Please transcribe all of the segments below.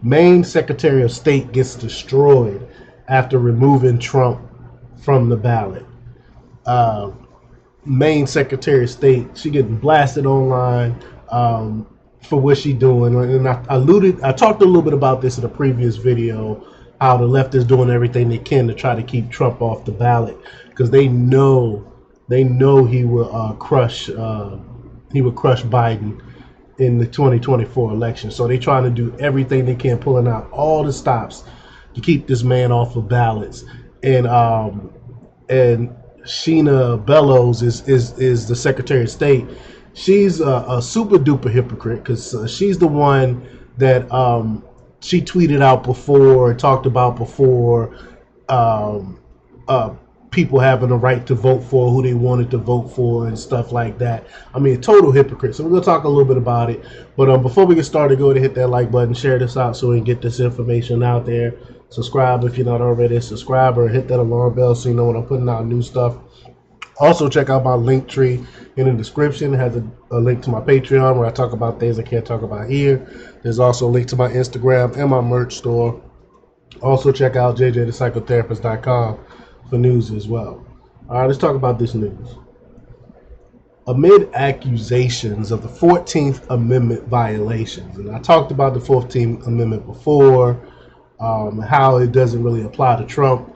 Maine Secretary of State gets destroyed after removing Trump from the ballot. Uh, Maine Secretary of State, she getting blasted online for what she doing. And I talked a little bit about this in a previous video, how the left is doing everything they can to try to keep Trump off the ballot because they know he will crush Biden in the 2024 election. So they're trying to do everything they can, pulling out all the stops to keep this man off of ballots. And Sheena Bellows is the Secretary of State. She's a super duper hypocrite because she's the one that she tweeted out before, talked about before, people having a right to vote for who they wanted to vote for and stuff like that. I mean, a total hypocrite. So we're going to talk a little bit about it. But before we get started, go ahead and hit that like button, share this out so we can get this information out there. Subscribe if you're not already a subscriber. Hit that alarm bell so you know when I'm putting out new stuff. Also, check out my link tree in the description. It has a link to my Patreon where I talk about things I can't talk about here. There's also a link to my Instagram and my merch store. Also, check out jjthepsychotherapist.com for news as well. All right, let's talk about this news. Amid accusations of the 14th Amendment violations, and I talked about the 14th Amendment before, how it doesn't really apply to Trump,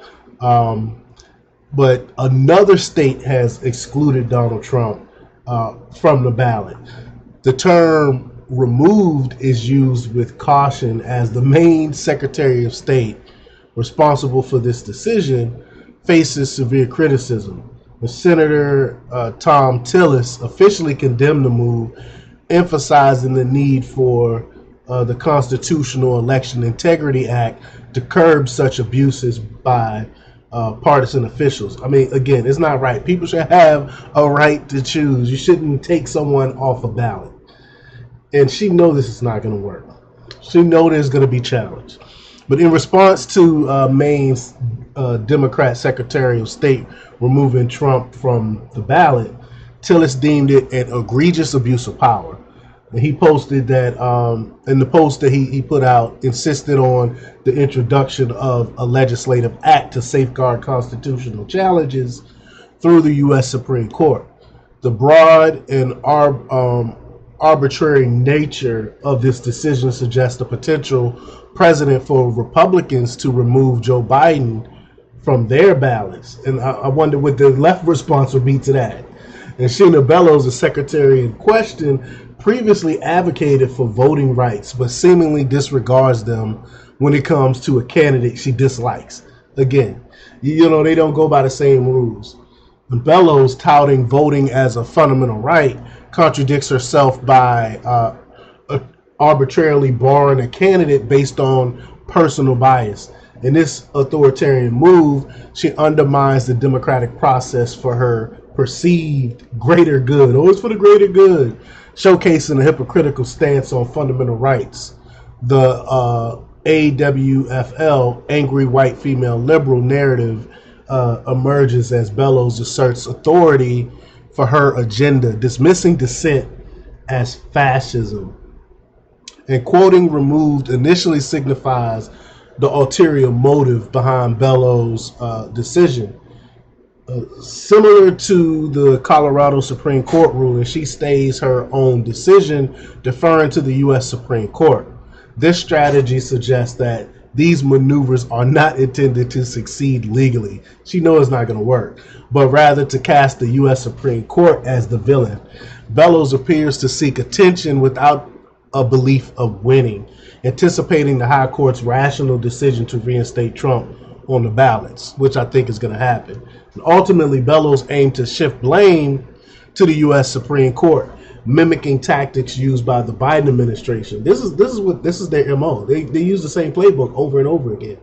but another state has excluded Donald Trump from the ballot. The term removed is used with caution as the Maine Secretary of State responsible for this decision faces severe criticism. The Senator Tom Tillis officially condemned the move, emphasizing the need for the Constitutional Election Integrity Act to curb such abuses by partisan officials. I mean, again, it's not right. People should have a right to choose. You shouldn't take someone off a ballot. And she knows this is not going to work. She knows there's going to be challenge. But in response to Maine's Democrat Secretary of State removing Trump from the ballot, Tillis deemed it an egregious abuse of power. And he posted that in the post that he put out, insisted on the introduction of a legislative act to safeguard constitutional challenges through the U.S. Supreme Court. The broad and arbitrary nature of this decision suggests the potential precedent for Republicans to remove Joe Biden from their ballots. And I wonder what the left response would be to that. And Sheena Bellows, the secretary in question, previously advocated for voting rights, but seemingly disregards them when it comes to a candidate she dislikes. Again, you know, they don't go by the same rules. And Bellows, touting voting as a fundamental right, contradicts herself by arbitrarily barring a candidate based on personal bias. In this authoritarian move, she undermines the democratic process for her perceived greater good, always for the greater good, showcasing a hypocritical stance on fundamental rights. The AWFL, angry white female liberal narrative, emerges as Bellows asserts authority for her agenda, dismissing dissent as fascism. And quoting removed initially signifies the ulterior motive behind Bellows' decision. Similar to the Colorado Supreme Court ruling, she stays her own decision, deferring to the U.S. Supreme Court. This strategy suggests that these maneuvers are not intended to succeed legally. She knows it's not going to work, but rather to cast the U.S. Supreme Court as the villain. Bellows appears to seek attention without a belief of winning, anticipating the High Court's rational decision to reinstate Trump on the ballots, which I think is going to happen. And ultimately, Bellows aimed to shift blame to the U.S. Supreme Court, mimicking tactics used by the Biden administration. This is their MO. They use the same playbook over and over again.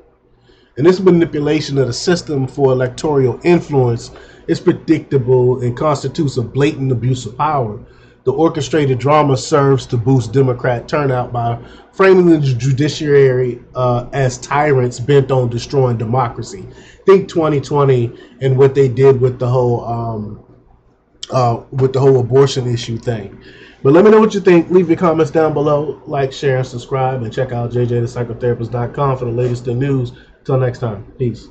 And this manipulation of the system for electoral influence is predictable and constitutes a blatant abuse of power. The orchestrated drama serves to boost Democrat turnout by framing the judiciary as tyrants bent on destroying democracy. Think 2020 and what they did with the whole with the whole abortion issue thing. But let me know what you think. Leave your comments down below. Like, share, and subscribe. And check out jjthepsychotherapist.com for the latest in news. Until next time. Peace.